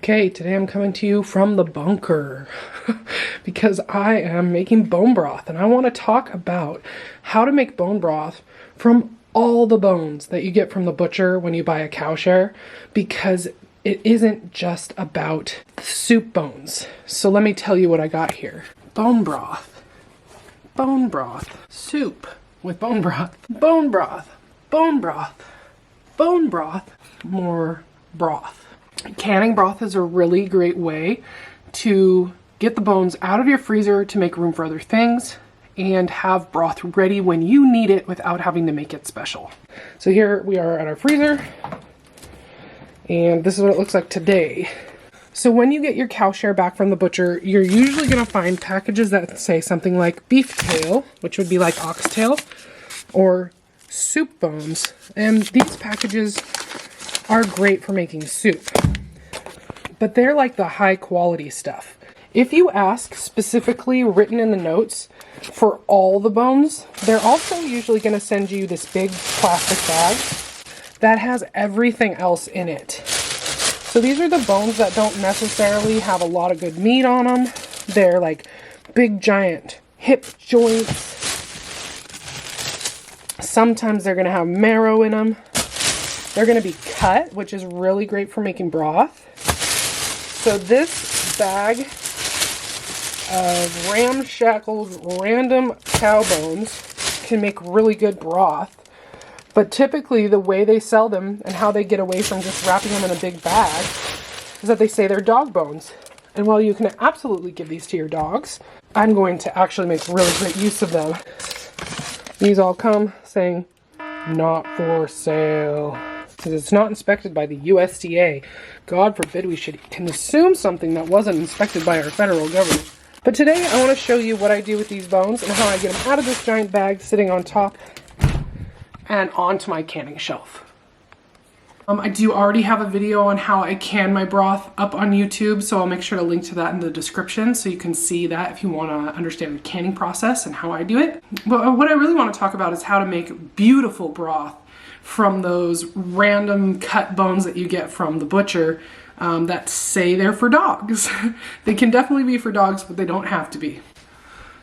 Okay, today I'm coming to you from the bunker because I am making bone broth, and I want to talk about how to make bone broth from all the bones that you get from the butcher when you buy a cow share, because it isn't just about the soup bones. So let me tell you what I got here. Bone broth, soup with bone broth, bone broth, bone broth, bone broth, more broth. Canning broth is a really great way to get the bones out of your freezer to make room for other things and have broth ready when you need it without having to make it special. So here we are at our freezer, and this is what it looks like today. So when you get your cow share back from the butcher, you're usually going to find packages that say something like beef tail, which would be like oxtail, or soup bones. And these packages are great for making soup, but they're like the high quality stuff. If you ask specifically written in the notes for all the bones, they're also usually going to send you this big plastic bag that has everything else in it. So these are the bones that don't necessarily have a lot of good meat on them. They're like big giant hip joints. Sometimes they're going to have marrow in them. They're going to be cut, which is really great for making broth. So this bag of ramshackled random cow bones can make really good broth. But typically the way they sell them and how they get away from just wrapping them in a big bag is that they say they're dog bones. And while you can absolutely give these to your dogs, I'm going to actually make really great use of them. These all come saying, not for sale, because it's not inspected by the USDA. God forbid we should consume something that wasn't inspected by our federal government. But today I want to show you what I do with these bones and how I get them out of this giant bag sitting on top and onto my canning shelf. I do already have a video on how I can my broth up on YouTube, so I'll make sure to link to that in the description so you can see that if you want to understand the canning process and how I do it. But what I really want to talk about is how to make beautiful broth from those random cut bones that you get from the butcher that say they're for dogs. They can definitely be for dogs, but they don't have to be.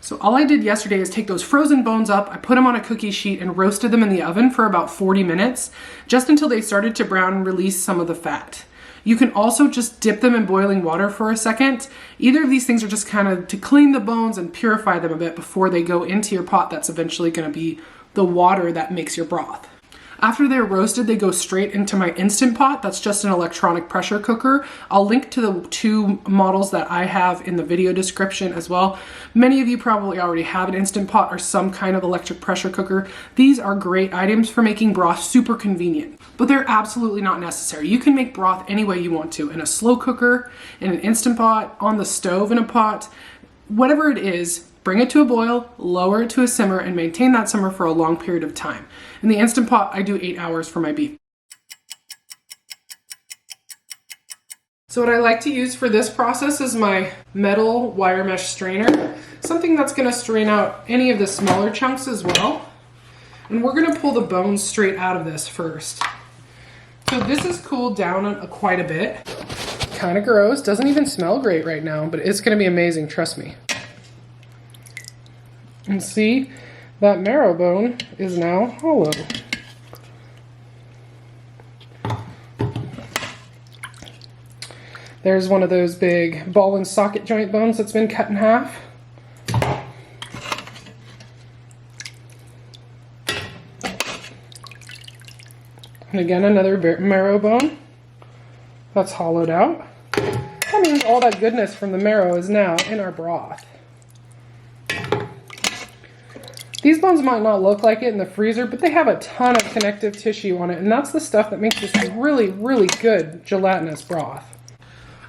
So all I did yesterday is take those frozen bones up, I put them on a cookie sheet and roasted them in the oven for about 40 minutes, just until they started to brown and release some of the fat. You can also just dip them in boiling water for a second. Either of these things are just kind of to clean the bones and purify them a bit before they go into your pot that's eventually going to be the water that makes your broth. After they're roasted, they go straight into my Instant Pot. That's just an electronic pressure cooker. I'll link to the two models that I have in the video description as well. Many of you probably already have an Instant Pot or some kind of electric pressure cooker. These are great items for making broth, super convenient, but they're absolutely not necessary. You can make broth any way you want to, in a slow cooker, in an Instant Pot, on the stove in a pot, whatever it is. Bring it to a boil, lower it to a simmer, and maintain that simmer for a long period of time. In the Instant Pot, I do 8 hours for my beef. So what I like to use for this process is my metal wire mesh strainer, something that's going to strain out any of the smaller chunks as well. And we're going to pull the bones straight out of this first. So this is cooled down quite a bit. Kind of gross, doesn't even smell great right now, but it's going to be amazing, trust me. And see, that marrow bone is now hollow. There's one of those big ball and socket joint bones that's been cut in half. And again, another marrow bone that's hollowed out. That means all that goodness from the marrow is now in our broth. These bones might not look like it in the freezer, but they have a ton of connective tissue on it, and that's the stuff that makes this really, really good gelatinous broth.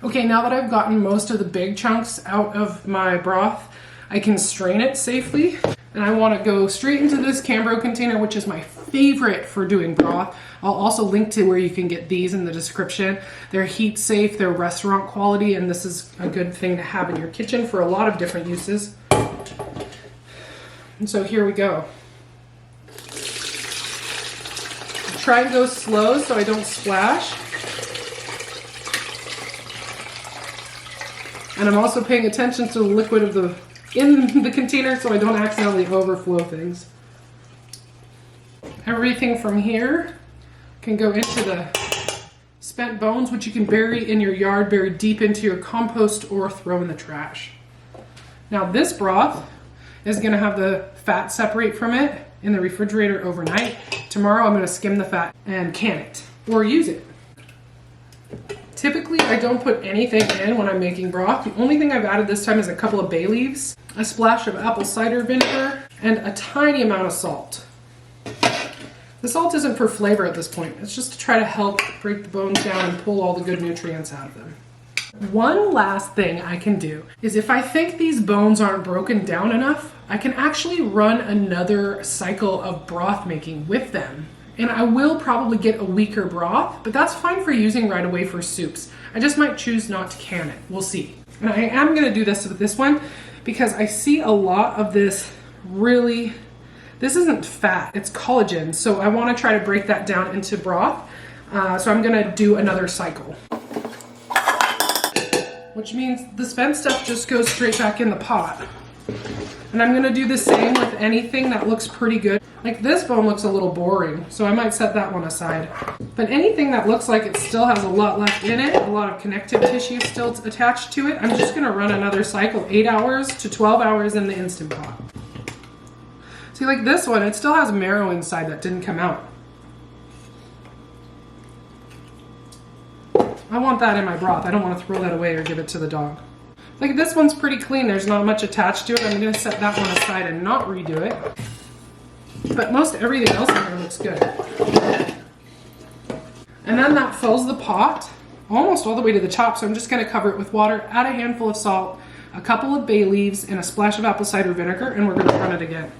Okay, now that I've gotten most of the big chunks out of my broth, I can strain it safely, and I want to go straight into this Cambro container, which is my favorite for doing broth. I'll also link to where you can get these in the description. They're heat safe, they're restaurant quality, and this is a good thing to have in your kitchen for a lot of different uses. And so here we go. Try and go slow so I don't splash. And I'm also paying attention to the liquid in the container so I don't accidentally overflow things. Everything from here can go into the spent bones, which you can bury in your yard, bury deep into your compost, or throw in the trash. Now this broth is going to have the fat separate from it in the refrigerator overnight. Tomorrow I'm going to skim the fat and can it or use it. Typically I don't put anything in when I'm making broth. The only thing I've added this time is a couple of bay leaves, a splash of apple cider vinegar, and a tiny amount of salt. The salt isn't for flavor at this point. It's just to try to help break the bones down and pull all the good nutrients out of them. One last thing I can do is if I think these bones aren't broken down enough, I can actually run another cycle of broth making with them. And I will probably get a weaker broth, but that's fine for using right away for soups. I just might choose not to can it. We'll see. And I am going to do this with this one because I see a lot of this really... This isn't fat, it's collagen, so I want to try to break that down into broth. So I'm going to do another cycle. Which means the spent stuff just goes straight back in the pot. And I'm going to do the same with anything that looks pretty good. Like this bone looks a little boring, so I might set that one aside. But anything that looks like it still has a lot left in it, a lot of connective tissue still attached to it, I'm just going to run another cycle, 8 hours to 12 hours in the Instant Pot. See, like this one, it still has marrow inside that didn't come out. I want that in my broth. I don't want to throw that away or give it to the dog. Like this one's pretty clean. There's not much attached to it. I'm going to set that one aside and not redo it. But most everything else in here looks good. And then that fills the pot almost all the way to the top. So I'm just going to cover it with water, add a handful of salt, a couple of bay leaves, and a splash of apple cider vinegar, and we're going to run it again.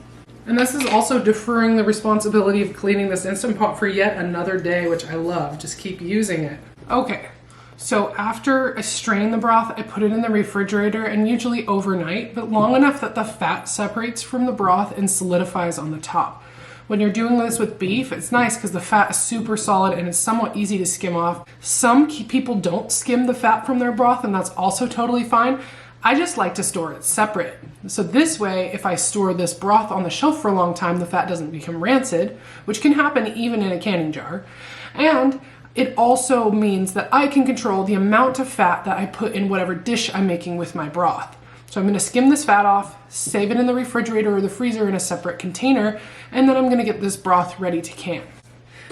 And this is also deferring the responsibility of cleaning this Instant Pot for yet another day, which I love. Just keep using it. Okay, so after I strain the broth, I put it in the refrigerator, and usually overnight, but long enough that the fat separates from the broth and solidifies on the top. When you're doing this with beef, it's nice because the fat is super solid and it's somewhat easy to skim off. Some people don't skim the fat from their broth, and that's also totally fine. I just like to store it separate. So this way, if I store this broth on the shelf for a long time, the fat doesn't become rancid, which can happen even in a canning jar. And it also means that I can control the amount of fat that I put in whatever dish I'm making with my broth. So I'm going to skim this fat off, save it in the refrigerator or the freezer in a separate container, and then I'm going to get this broth ready to can.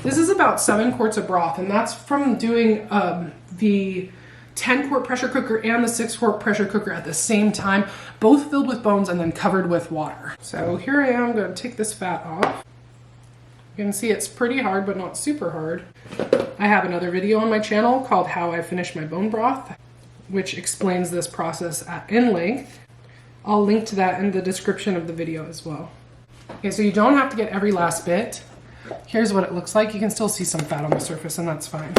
This is about 7 quarts of broth, and that's from doing the 10-quart pressure cooker and the 6-quart pressure cooker at the same time, both filled with bones and then covered with water. So here I am, I'm going to take this fat off. You can see it's pretty hard, but not super hard. I have another video on my channel called How I Finish My Bone Broth, which explains this process in length. I'll link to that in the description of the video as well. Okay, so you don't have to get every last bit. Here's what it looks like. You can still see some fat on the surface, and that's fine.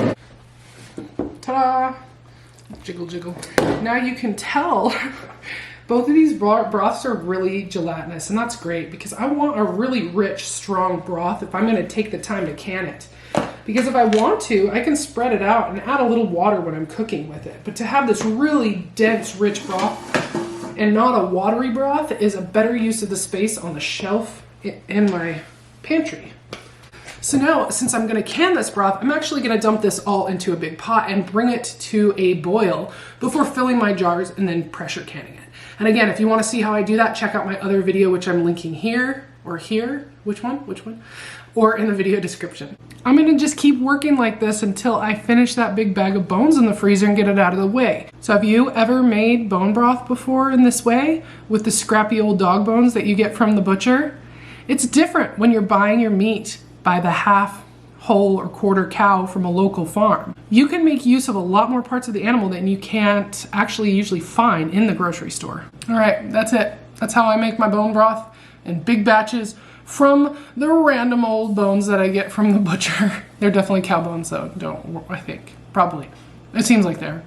Ta-da! Jiggle, jiggle. Now you can tell both of these broths are really gelatinous, and that's great because I want a really rich, strong broth if I'm going to take the time to can it. Because if I want to, I can spread it out and add a little water when I'm cooking with it. But to have this really dense, rich broth and not a watery broth is a better use of the space on the shelf in my pantry. So now, since I'm going to can this broth, I'm actually going to dump this all into a big pot and bring it to a boil before filling my jars and then pressure canning it. And again, if you want to see how I do that, check out my other video, which I'm linking here or here. Which one? Or in the video description. I'm going to just keep working like this until I finish that big bag of bones in the freezer and get it out of the way. So have you ever made bone broth before in this way with the scrappy old dog bones that you get from the butcher? It's different when you're buying your meat by the half, whole, or quarter cow from a local farm. You can make use of a lot more parts of the animal than you can't actually usually find in the grocery store. All right, that's it. That's how I make my bone broth in big batches from the random old bones that I get from the butcher. They're definitely cow bones though, I think. Probably. It seems like they're.